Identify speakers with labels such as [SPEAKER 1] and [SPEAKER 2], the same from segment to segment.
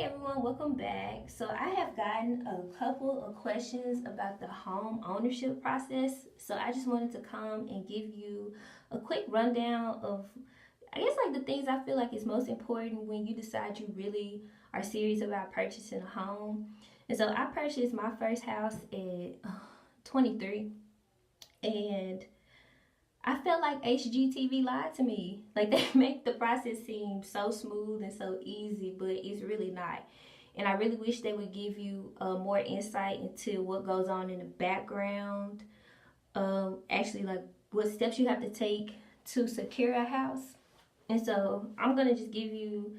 [SPEAKER 1] Everyone, welcome back. So I have gotten a couple of questions about the home ownership process. So I just wanted to come and give you a quick rundown of, I guess, like the things I feel like is most important when you decide you really are serious about purchasing a home. And so I purchased my first house at 23, and I felt like HGTV lied to me. Like they make the process seem so smooth and so easy, but it's really not. And I really wish they would give you more insight into what goes on in the background. Actually, like what steps you have to take to secure a house. And so I'm gonna just give you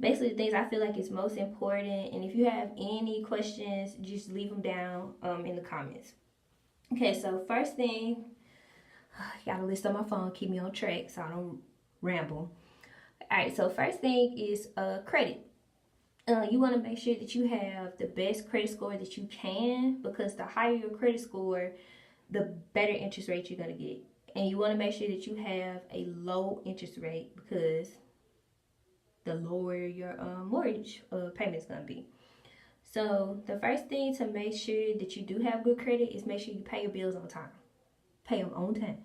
[SPEAKER 1] basically the things I feel like is most important. And if you have any questions, just leave them down in the comments. Okay, so first thing, got a list on my phone, keep me on track so I don't ramble. All right, so first thing is credit. You want to make sure that you have the best credit score that you can, because the higher your credit score, the better interest rate you're going to get. And you want to make sure that you have a low interest rate, because the lower your mortgage payment is going to be. So the first thing to make sure that you do have good credit is make sure you pay your bills on time. Pay them on time.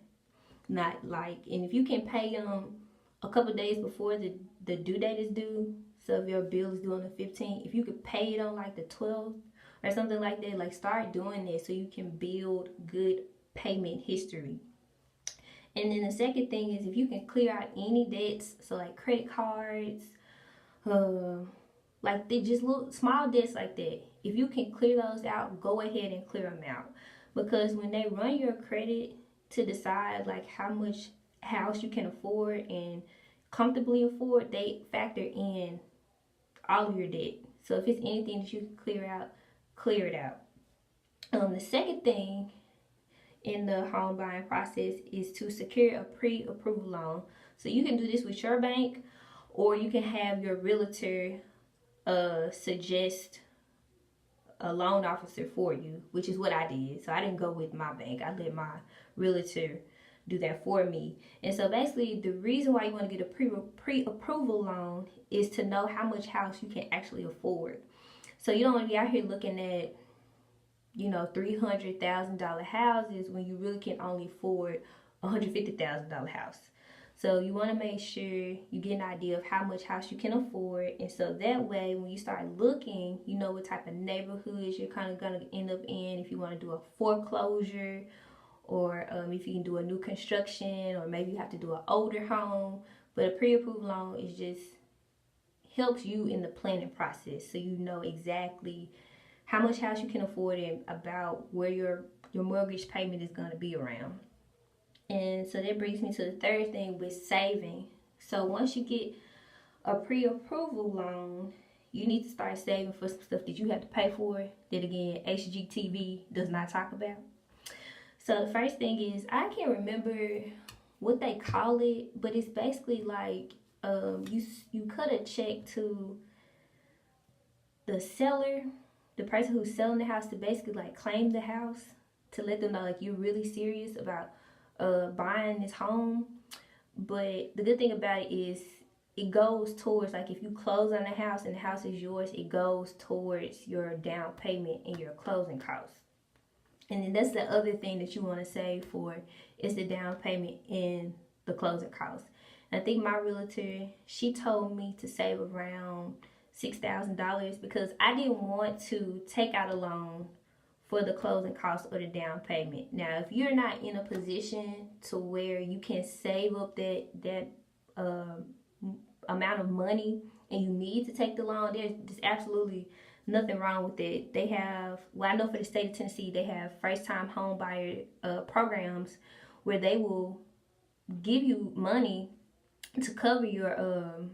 [SPEAKER 1] Not like, and if you can pay them a couple days before the due date is due, so if your bill is due on the 15th, if you could pay it on like the 12th or something like that, like start doing that so you can build good payment history. And then the second thing is if you can clear out any debts, so like credit cards, like they just little small debts like that. If you can clear those out, go ahead and clear them out, because when they run your credit to decide like how much house you can afford and comfortably afford, they factor in all of your debt. So if it's anything that you can clear out, clear it out. The second thing in the home buying process is to secure a pre-approval loan. So you can do this with your bank, or you can have your realtor suggest a loan officer for you, which is what I did. So I didn't go with my bank. I let my realtor do that for me. And so basically the reason why you want to get a pre-approval loan is to know how much house you can actually afford. So you don't want to be out here looking at, $300,000 houses when you really can only afford a $150,000 house. So you want to make sure you get an idea of how much house you can afford, and so that way when you start looking, you know what type of neighborhoods you're kind of going to end up in, if you want to do a foreclosure, or if you can do a new construction, or maybe you have to do an older home. But a pre-approved loan is just helps you in the planning process, so you know exactly how much house you can afford and about where your mortgage payment is going to be around. And so that brings me to the third thing with saving. So once you get a pre-approval loan, you need to start saving for some stuff that you have to pay for, that again HGTV does not talk about. So the first thing is, I can't remember what they call it, but it's basically like you cut a check to the seller, the person who's selling the house, to basically like claim the house, to let them know like you're really serious about buying this home. But the good thing about it is it goes towards, like if you close on the house and the house is yours, it goes towards your down payment and your closing costs. And then that's the other thing that you want to save for, is the down payment and the closing costs. And I think my realtor, she told me to save around $6,000, because I didn't want to take out a loan for the closing costs or the down payment. Now, if you're not in a position to where you can save up that amount of money and you need to take the loan, there's absolutely nothing wrong with it. They have, well, I know for the state of Tennessee, they have first-time home buyer programs where they will give you money to cover your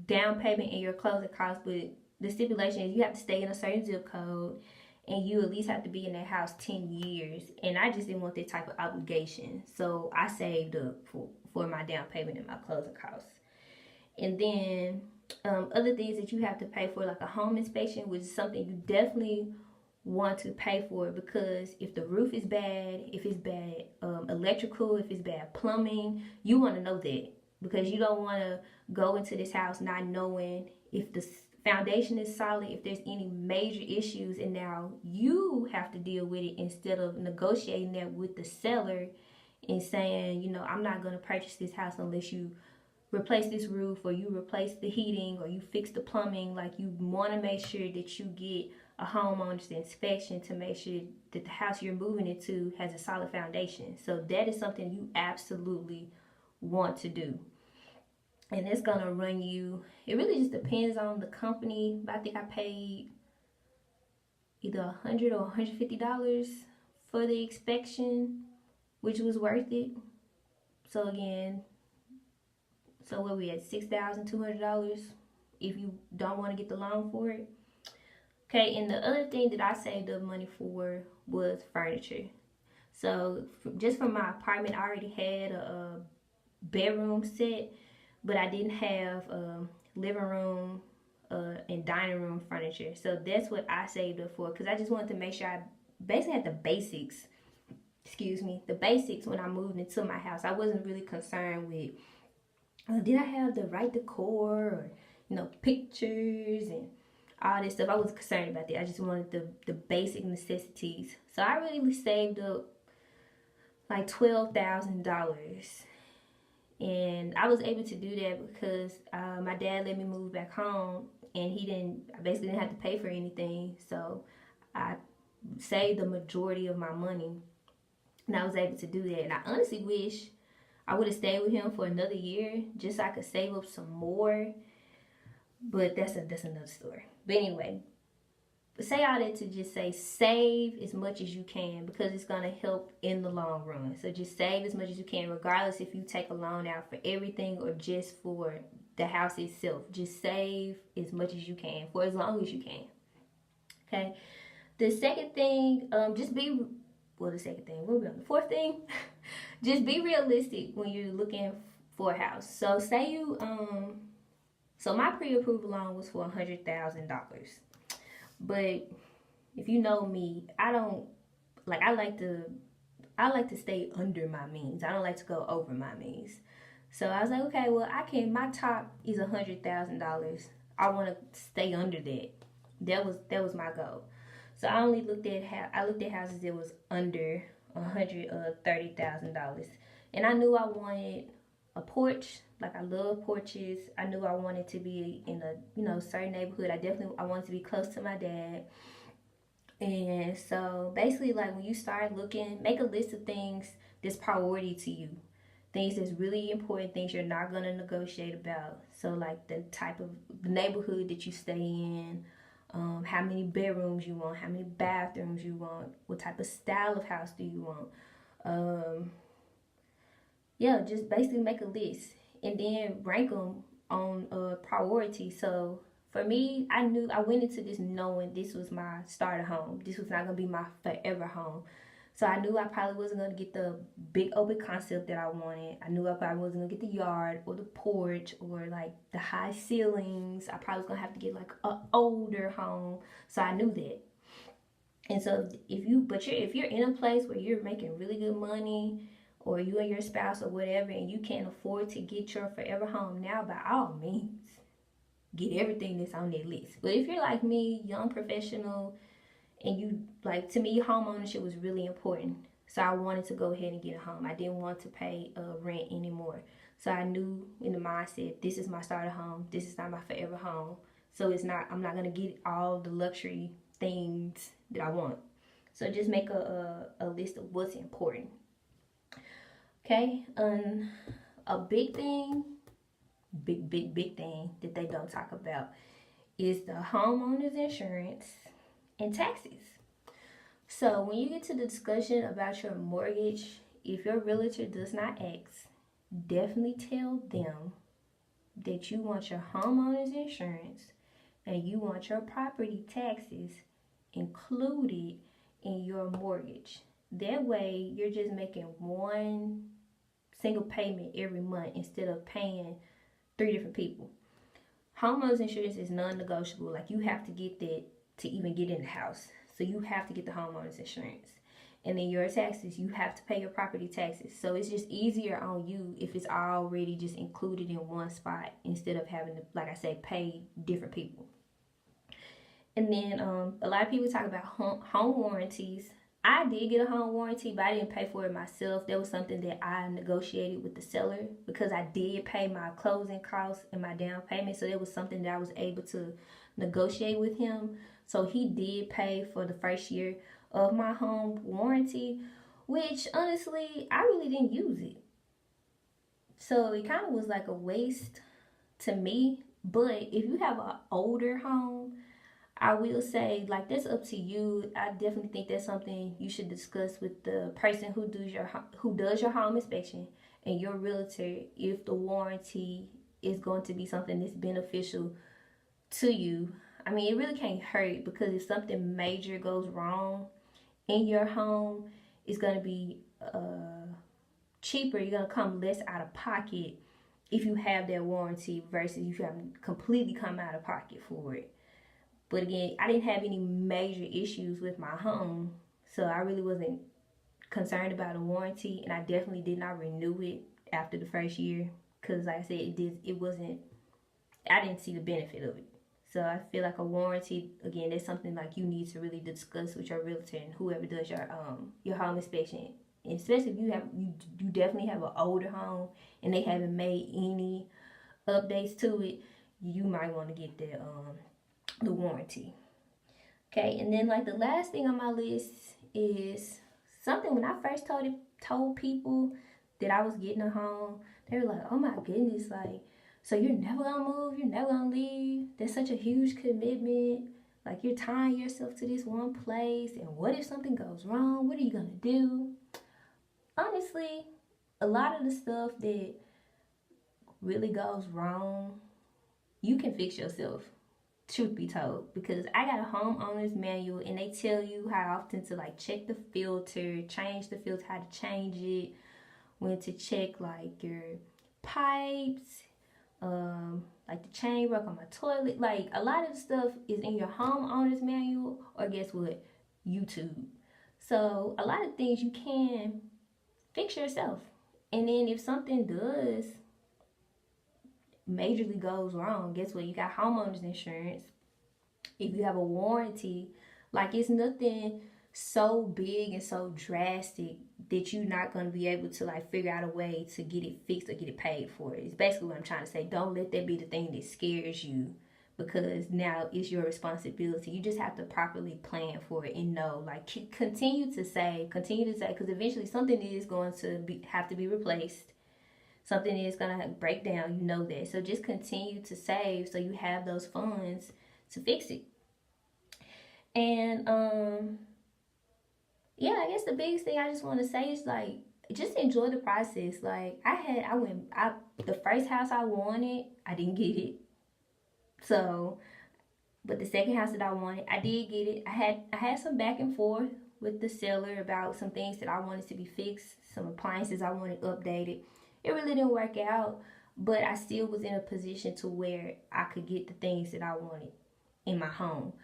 [SPEAKER 1] down payment and your closing costs, but the stipulation is you have to stay in a certain zip code, and you at least have to be in that house 10 years. And I just didn't want that type of obligation, so I saved up for my down payment and my closing costs. And then other things that you have to pay for, like a home inspection, which is something you definitely want to pay for, because if the roof is bad, if it's bad electrical, if it's bad plumbing, you want to know that, because you don't want to go into this house not knowing if the foundation is solid, if there's any major issues, and now you have to deal with it instead of negotiating that with the seller and saying, you know, I'm not going to purchase this house unless you replace this roof, or you replace the heating, or you fix the plumbing. Like, you want to make sure that you get a homeowner's inspection to make sure that the house you're moving into has a solid foundation. So that is something you absolutely want to do. And it's gonna run you, it really just depends on the company. I think I paid either $100 or $150 for the inspection, which was worth it. So again, so what we at, $6,200 if you don't want to get the loan for it. Okay, and the other thing that I saved up money for was furniture. So just from my apartment, I already had a bedroom set, but I didn't have living room and dining room furniture. So that's what I saved up for, because I just wanted to make sure I basically had the basics. The basics when I moved into my house. I wasn't really concerned with, did I have the right decor, or, you know, pictures and all this stuff. I wasn't concerned about that. I just wanted the basic necessities. So I really saved up like $12,000. And I was able to do that because my dad let me move back home, and I basically didn't have to pay for anything. So I saved the majority of my money, and I was able to do that. And I honestly wish I would have stayed with him for another year just so I could save up some more. But that's another story. But anyway, say all that to just say save as much as you can, because it's going to help in the long run. So just save as much as you can, regardless if you take a loan out for everything or just for the house itself. Just save as much as you can for as long as you can. Okay. The second thing, the fourth thing, just be realistic when you're looking for a house. So say you, so my pre-approval loan was for $100,000. But if you know me, I like to stay under my means. I don't like to go over my means. So I was like, okay, well, my top is $100,000. I want to stay under that. That was my goal. So I looked at houses that was under $130,000. And I knew I wanted a porch. Like, I love porches. I knew I wanted to be in a certain neighborhood. I wanted to be close to my dad. And so basically, like, when you start looking, make a list of things that's priority to you. Things that's really important, things you're not going to negotiate about. So like the type of the neighborhood that you stay in, how many bedrooms you want, how many bathrooms you want, what type of style of house do you want. Just basically make a list and then rank them on priority. So for me, I went into this knowing this was my starter home. This was not going to be my forever home. So I knew I probably wasn't going to get the big open concept that I wanted. I knew I probably wasn't going to get the yard or the porch or like the high ceilings. I probably was going to have to get like an older home. So I knew that. And so if you're in a place where you're making really good money, or you and your spouse or whatever, and you can't afford to get your forever home now, by all means, get everything that's on that list. But if you're like me, young professional, and to me, home ownership was really important. So I wanted to go ahead and get a home. I didn't want to pay rent anymore. So I knew in the mindset, this is my starter home. This is not my forever home. So I'm not going to get all the luxury things that I want. So just make a list of what's important. Okay, a big thing that they don't talk about is the homeowner's insurance and taxes. So when you get to the discussion about your mortgage, if your realtor does not ask, definitely tell them that you want your homeowner's insurance and you want your property taxes included in your mortgage. That way, you're just making one single payment every month instead of paying 3 different people. Homeowners insurance is non-negotiable. Like, you have to get that to even get in the house. So you have to get the homeowners insurance. And then your taxes, you have to pay your property taxes. So it's just easier on you if it's already just included in one spot instead of having to, like I said, pay different people. And then a lot of people talk about home warranties. I did get a home warranty, but I didn't pay for it myself. That was something that I negotiated with the seller because I did pay my closing costs and my down payment. So that was something that I was able to negotiate with him. So he did pay for the first year of my home warranty, which honestly, I really didn't use it. So it kind of was like a waste to me. But if you have an older home, I will say, like, that's up to you. I definitely think that's something you should discuss with the person who does your home inspection and your realtor, if the warranty is going to be something that's beneficial to you. I mean, it really can't hurt because if something major goes wrong in your home, it's going to be cheaper. You're going to come less out of pocket if you have that warranty versus if you have completely come out of pocket for it. But again, I didn't have any major issues with my home, so I really wasn't concerned about a warranty, and I definitely did not renew it after the first year because, like I said, it wasn't. I didn't see the benefit of it. So I feel like a warranty, again, that's something like you need to really discuss with your realtor and whoever does your home inspection. And especially if you definitely have an older home and they haven't made any updates to it, you might want to get the warranty. Okay, and then like the last thing on my list is something when I first told people that I was getting a home, they were like, "Oh my goodness, like, so you're never gonna move, you're never gonna leave. That's such a huge commitment. Like you're tying yourself to this one place, and what if something goes wrong? What are you gonna do?" Honestly, a lot of the stuff that really goes wrong, you can fix yourself, truth be told, because I got a homeowner's manual and they tell you how often to like check the filter, change the filter, how to change it, when to check like your pipes, like the chain work on my toilet. Like a lot of the stuff is in your homeowner's manual or guess what? YouTube. So a lot of things you can fix yourself. And then if something does majorly goes wrong, guess what? You got homeowners insurance. If you have a warranty, like it's nothing so big and so drastic that you're not going to be able to like figure out a way to get it fixed or get it paid for. It's basically what I'm trying to say. Don't let that be the thing that scares you because now it's your responsibility. You just have to properly plan for it and know, like continue to say, because eventually something is going to have to be replaced. Something is going to break down, you know that. So just continue to save so you have those funds to fix it. And yeah, I guess the biggest thing I just want to say is like just enjoy the process. Like the first house I wanted, I didn't get it. So, but the second house that I wanted, I did get it. I had some back and forth with the seller about some things that I wanted to be fixed, some appliances I wanted updated. It really didn't work out, but I still was in a position to where I could get the things that I wanted in my home.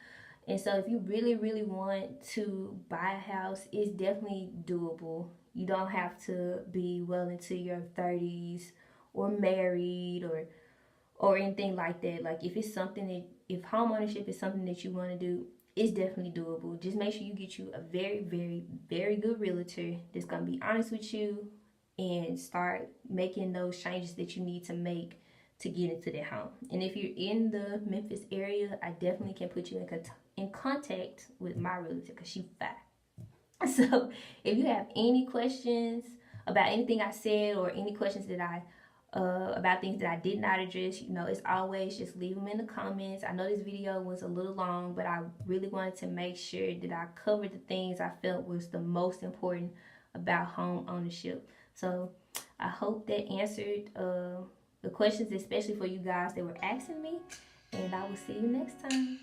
[SPEAKER 1] And so if you really, really want to buy a house, it's definitely doable. You don't have to be well into your 30s or married or anything like that. Like if home ownership is something that you want to do, it's definitely doable. Just make sure you get you a very, very, very good realtor that's going to be honest with you and start making those changes that you need to make to get into that home. And if you're in the Memphis area, I definitely can put you in contact with my realtor because she's fine. So if you have any questions about anything I said or any questions that about things that I did not address, it's always just leave them in the comments. I know this video was a little long, but I really wanted to make sure that I covered the things I felt was the most important about home ownership. So I hope that answered the questions, especially for you guys that were asking me. And I will see you next time.